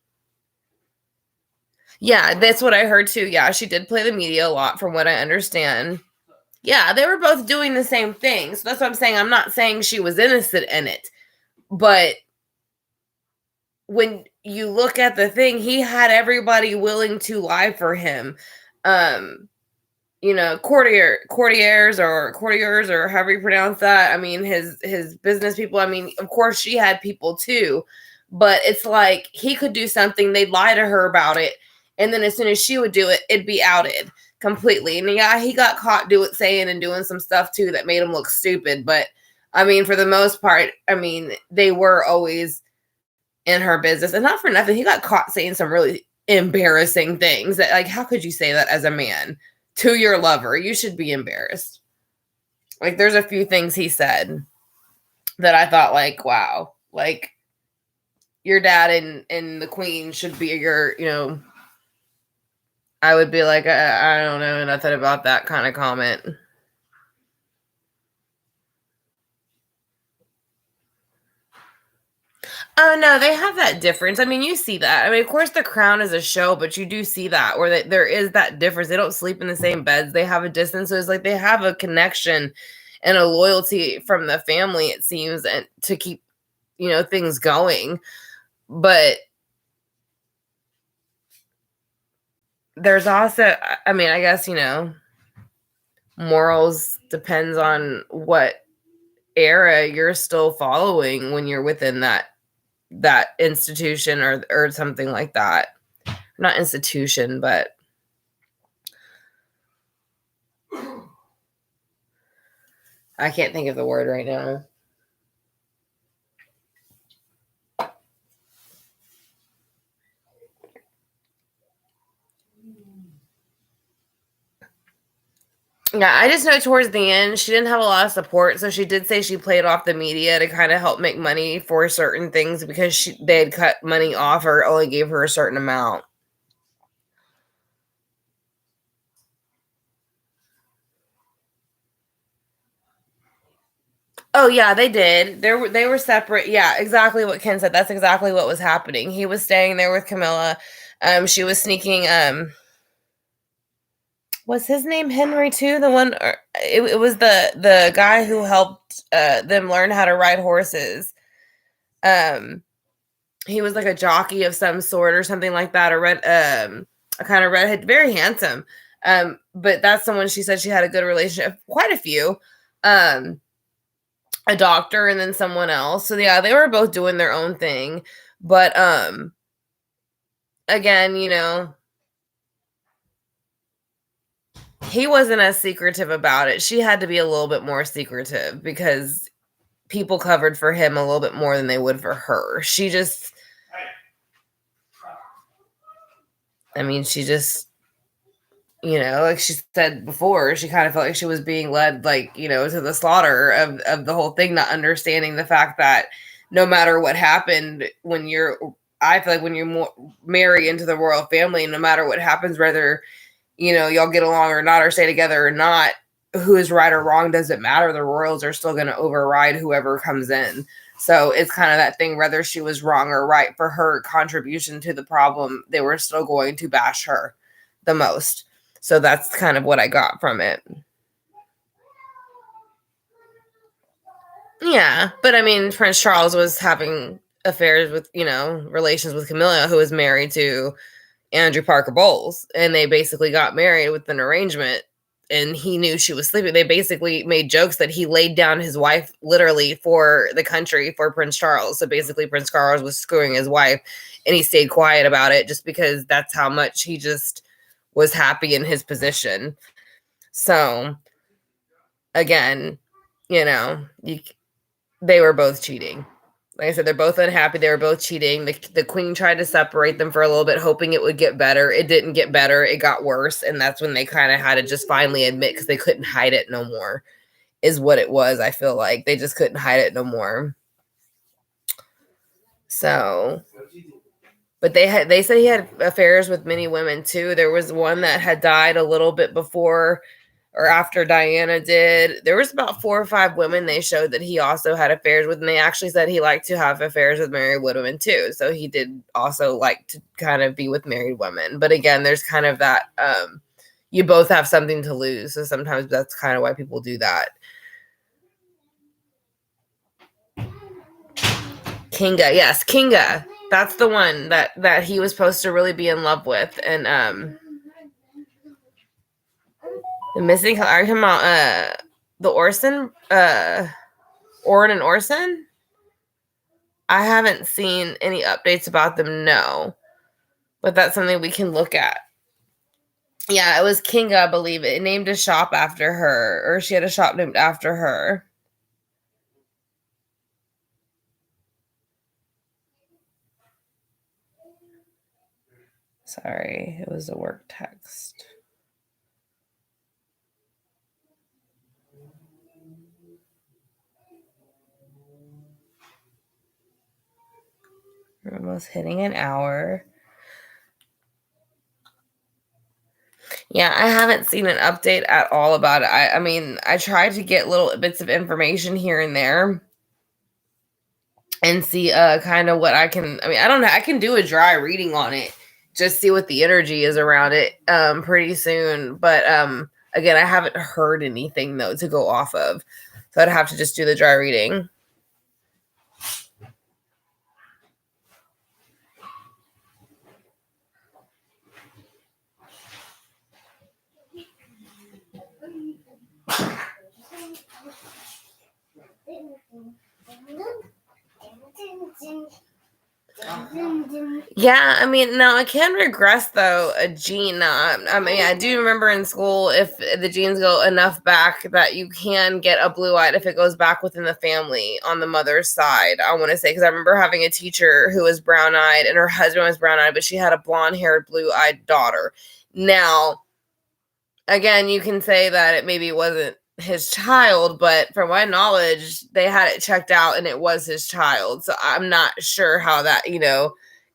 Yeah, that's what I heard too. Yeah, she did play the media a lot from what I understand. Yeah, they were both doing the same thing. So that's what I'm saying. I'm not saying she was innocent in it, but when you look at the thing, he had everybody willing to lie for him. Courtiers or however you pronounce that. I mean, his business people. I mean, of course she had people too, but it's like he could do something, they'd lie to her about it, and then as soon as she would do it, it'd be outed completely. And yeah, he got caught saying and doing some stuff too that made him look stupid. But I mean, for the most part, I mean, they were always in her business. And not for nothing, he got caught saying some really embarrassing things that, like, how could you say that as a man to your lover? You should be embarrassed. Like, there's a few things he said that I thought, like, wow, like, your dad and the queen should be your, you know, I would be like, I don't know nothing about that kind of comment. Oh no, they have that difference. I mean, you see that. I mean, of course, The Crown is a show, but you do see that where there is that difference. They don't sleep in the same beds. They have a distance. So it's like they have a connection and a loyalty from the family, it seems, and to keep, you know, things going. But there's also, I mean, I guess, you know, morals depends on what era you're still following when you're within that institution or something like that. Not institution, but I can't think of the word right now. Yeah, I just know towards the end, she didn't have a lot of support. So she did say she played off the media to kind of help make money for certain things because they had cut money off or only gave her a certain amount. Oh yeah, they did. They were separate. Yeah, exactly what Ken said. That's exactly what was happening. He was staying there with Camilla. She was sneaking. Was his name Henry too? The one, it was the guy who helped them learn how to ride horses. He was like a jockey of some sort or something like that. A kind of redhead, very handsome. But that's someone she said she had a good relationship. Quite a few. A doctor and then someone else. So yeah, they were both doing their own thing. But again, you know, he wasn't as secretive about it. She had to be a little bit more secretive because people covered for him a little bit more than they would for her. She just, I mean, she just, you know, like she said before, she kind of felt like she was being led, like, you know, to the slaughter of the whole thing, not understanding the fact that no matter what happened, I feel like when you marry into the royal family, no matter what happens, whether, you know, y'all get along or not, or stay together or not, who is right or wrong doesn't matter. The royals are still going to override whoever comes in. So it's kind of that thing, whether she was wrong or right for her contribution to the problem, they were still going to bash her the most. So that's kind of what I got from it. Yeah, but I mean, Prince Charles was having affairs with, you know, relations with Camilla, who was married to Andrew Parker Bowles, and they basically got married with an arrangement. And he knew she was sleeping. They basically made jokes that he laid down his wife literally for the country for Prince Charles. So basically, Prince Charles was screwing his wife, and he stayed quiet about it just because that's how much he just was happy in his position. So again, you know, they were both cheating. Like I said, they're both unhappy. They were both cheating. The queen tried to separate them for a little bit, hoping it would get better. It didn't get better. It got worse. And that's when they kind of had to just finally admit, because they couldn't hide it no more, is what it was. I feel like they just couldn't hide it no more. So, but they said he had affairs with many women too. There was one that had died a little bit before or after Diana did. There was about 4 or 5 women they showed that he also had affairs with, and they actually said he liked to have affairs with married women too. So he did also like to kind of be with married women. But again, there's kind of that you both have something to lose. So sometimes that's kind of why people do that. Kinga, yes, Kinga. That's the one that he was supposed to really be in love with. And the missing, are you talking about the Orson? Orrin and Orson? I haven't seen any updates about them, no. But that's something we can look at. Yeah, it was Kinga, I believe. It named a shop after her, or she had a shop named after her. Sorry, it was a work text. We're almost hitting an hour. Yeah, I haven't seen an update at all about it. I mean, I tried to get little bits of information here and there and see kind of what I mean, I don't know, I can do a dry reading on it. Just see what the energy is around it pretty soon, but again, I haven't heard anything though to go off of. So I'd have to just do the dry reading. Yeah, I mean, now I can regress though a gene. I mean, I do remember in school if the genes go enough back that you can get a blue-eyed if it goes back within the family on the mother's side. I want to say because I remember having a teacher who was brown-eyed and her husband was brown-eyed, but she had a blonde-haired, blue-eyed daughter. Now, again, you can say that it maybe wasn't his child, but from my knowledge, they had it checked out and it was his child. So I'm not sure how that,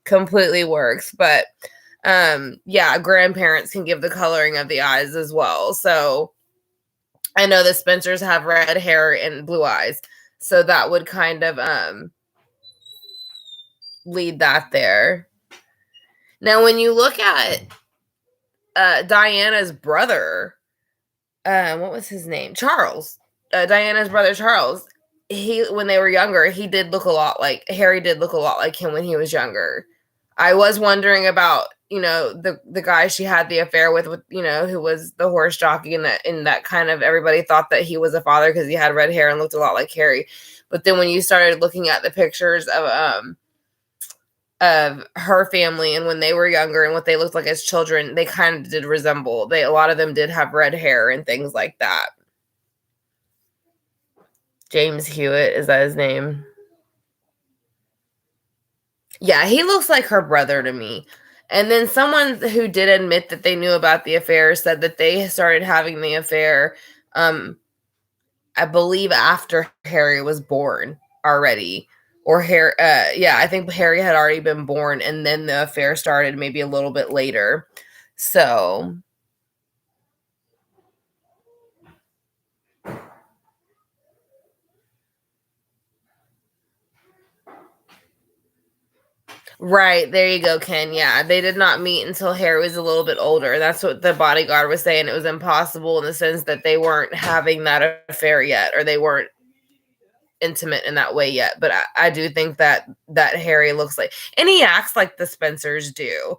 completely works. But yeah, grandparents can give the coloring of the eyes as well. So I know the Spencers have red hair and blue eyes. So that would kind of lead that there. Now, when you look at Diana's brother, what was his name? Charles. Diana's brother Charles. When they were younger, he did look a lot like Harry did look a lot like him when he was younger. I was wondering about, the guy she had the affair with, who was the horse jockey, and that kind of everybody thought that he was a father because he had red hair and looked a lot like Harry. But then when you started looking at the pictures of her family and when they were younger and what they looked like as children, they kind of did resemble. A lot of them did have red hair and things like that. James Hewitt, is that his name? Yeah, he looks like her brother to me. And then someone who did admit that they knew about the affair said that they started having the affair, I believe after Harry was born already. Or Harry, I think Harry had already been born, and then the affair started maybe a little bit later. So, right, there you go, Ken. Yeah, they did not meet until Harry was a little bit older. That's what the bodyguard was saying. It was impossible in the sense that they weren't having that affair yet, or they weren't intimate in that way yet. But I do think that Harry looks like, and he acts like the Spencers do.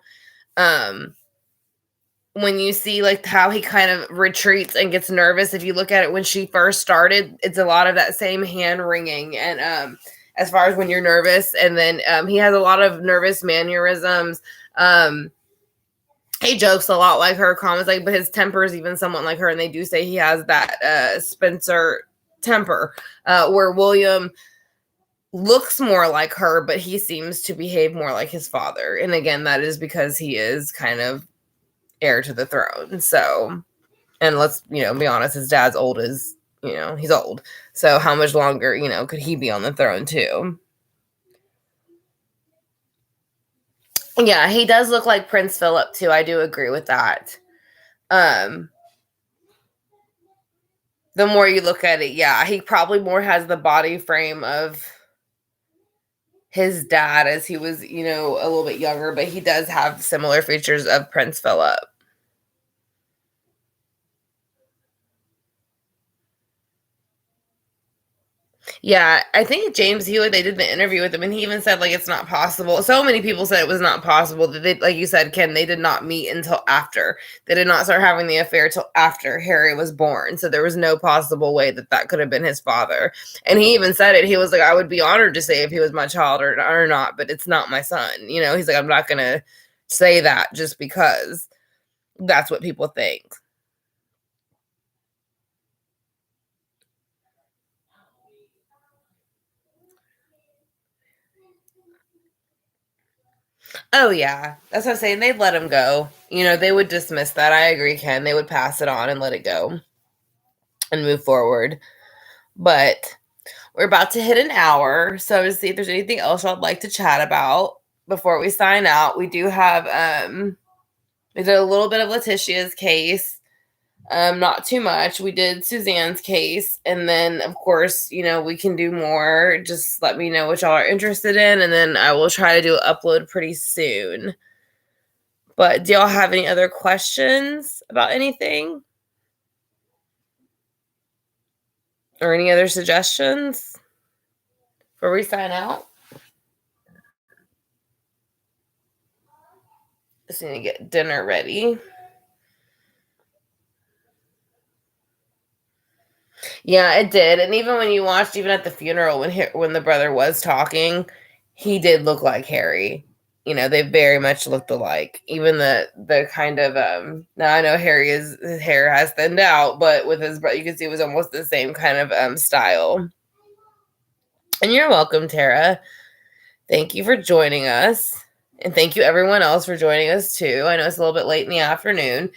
When you see like how he kind of retreats and gets nervous, if you look at it when she first started, it's a lot of that same hand wringing and as far as when you're nervous, and then he has a lot of nervous mannerisms. He jokes a lot like her, comments like, but his temper is even somewhat like her, and they do say he has that Spencer temper, where William looks more like her, but he seems to behave more like his father. And again, that is because he is kind of heir to the throne. So, and let's, be honest, his dad's old as, he's old. So how much longer, could he be on the throne too? Yeah, he does look like Prince Philip too. I do agree with that. The more you look at it, yeah, he probably more has the body frame of his dad as he was, a little bit younger, but he does have similar features of Prince Philip. Yeah, I think James Hewitt, they did the interview with him, and he even said, like, it's not possible. So many people said it was not possible that they, like you said, Ken, they did not meet until after. They did not start having the affair till after Harry was born. So there was no possible way that that could have been his father. And he even said it. He was like, I would be honored to say if he was my child or not, but it's not my son. He's like, I'm not going to say that just because. that's what people think. Oh yeah, that's what I'm saying. They'd let him go. They would dismiss that. I agree, Ken. They would pass it on and let it go and move forward. But we're about to hit an hour, so to see if there's anything else I'd like to chat about before we sign out. We do have we did a little bit of Letitia's case. Not too much. We did Suzanne's case, and then of course, we can do more. Just let me know what y'all are interested in, and then I will try to do an upload pretty soon. But do y'all have any other questions about anything? Or any other suggestions before we sign out? Just need to get dinner ready. Yeah, it did. And even when you watched, even at the funeral, when the brother was talking, he did look like Harry. They very much looked alike. Even the kind of now I know his hair has thinned out, but with his brother, you can see it was almost the same kind of style. And you're welcome, Tara. Thank you for joining us. And thank you everyone else for joining us too. I know it's a little bit late in the afternoon,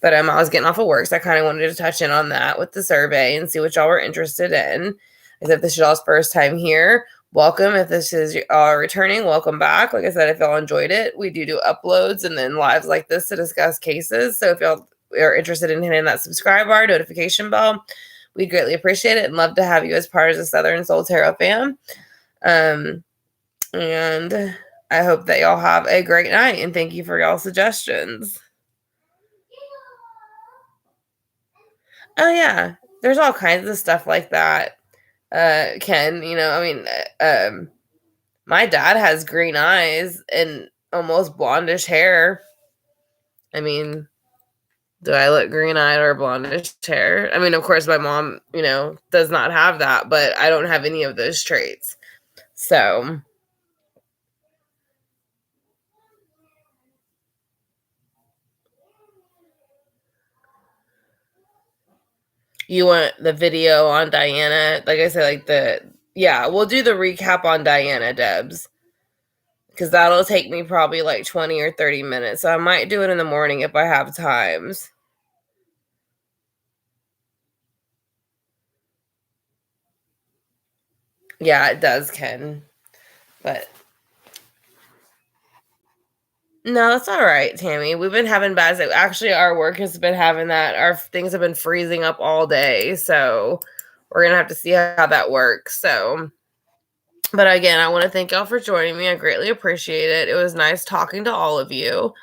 but I was getting off of work, so I kind of wanted to touch in on that with the survey and see what y'all were interested in. As if this is y'all's first time here, welcome. If this is returning, welcome back. Like I said, if y'all enjoyed it, we do uploads and then lives like this to discuss cases. So if y'all are interested in hitting that subscribe bar, notification bell, we'd greatly appreciate it and love to have you as part of the Southern Soul Tarot fam. And I hope that y'all have a great night, and thank you for y'all suggestions. Oh yeah, there's all kinds of stuff like that. Ken, my dad has green eyes and almost blondish hair. I mean, do I look green-eyed or blondish hair? I mean, of course, my mom, does not have that, but I don't have any of those traits. So you want the video on Diana? Like I said, we'll do the recap on Diana, Debs. Because that'll take me probably like 20 or 30 minutes. So I might do it in the morning if I have times. Yeah, it does, Ken. But no, that's all right, Tammy. We've been having bad. Actually, our work has been having that. Our things have been freezing up all day. So we're going to have to see how that works. So, but again, I want to thank y'all for joining me. I greatly appreciate it. It was nice talking to all of you.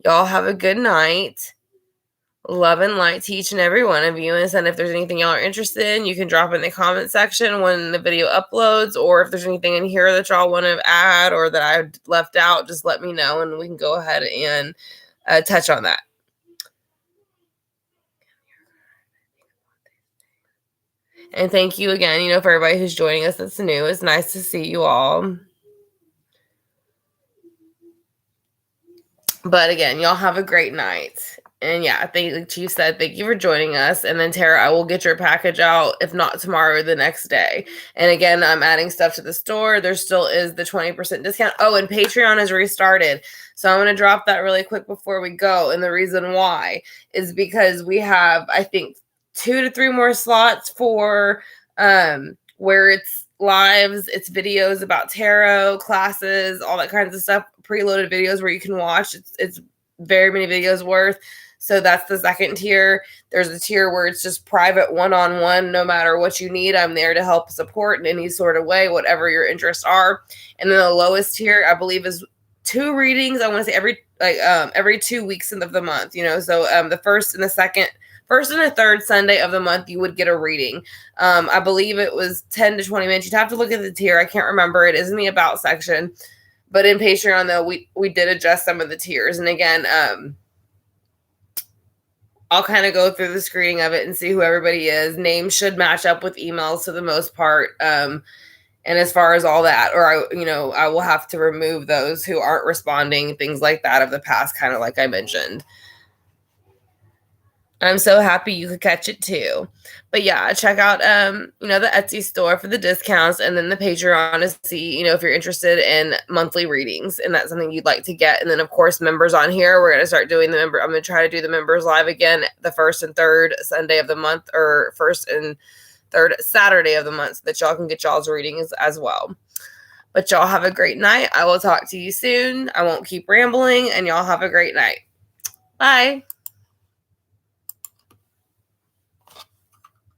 Y'all have a good night. Love and light to each and every one of you. And if there's anything y'all are interested in, you can drop in the comment section when the video uploads, or if there's anything in here that y'all want to add or that I left out, just let me know and we can go ahead and touch on that. And thank you again, for everybody who's joining us that's new. It's nice to see you all. But again, y'all have a great night. And yeah, like Chief said, thank you for joining us. And then Tara, I will get your package out, if not tomorrow, the next day. And again, I'm adding stuff to the store. There still is the 20% discount. Oh, and Patreon has restarted. So I'm going to drop that really quick before we go. And the reason why is because we have, I think, 2 to 3 more slots for where it's lives, it's videos about tarot, classes, all that kinds of stuff, preloaded videos where you can watch. It's very many videos worth. So that's the second tier. There's a tier where it's just private one-on-one. No matter what you need, I'm there to help support in any sort of way, whatever your interests are. And then the lowest tier, I believe, is 2 readings. I want to say every 2 weeks of the month, so the first and the third Sunday of the month, you would get a reading. I believe it was 10 to 20 minutes. You'd have to look at the tier. I can't remember. It is in the about section. But in Patreon, though, we did adjust some of the tiers. And again, I'll kind of go through the screening of it and see who everybody is. Names should match up with emails to the most part. And as far as all that, or I will have to remove those who aren't responding, things like that of the past, kind of like I mentioned. I'm so happy you could catch it too. But yeah, check out the Etsy store for the discounts, and then the Patreon to see, if you're interested in monthly readings and that's something you'd like to get. And then of course members on here, we're gonna start doing I'm gonna try to do the members live again the first and third Sunday of the month, or first and third Saturday of the month, so that y'all can get y'all's readings as well. But y'all have a great night. I will talk to you soon. I won't keep rambling, and y'all have a great night. Bye.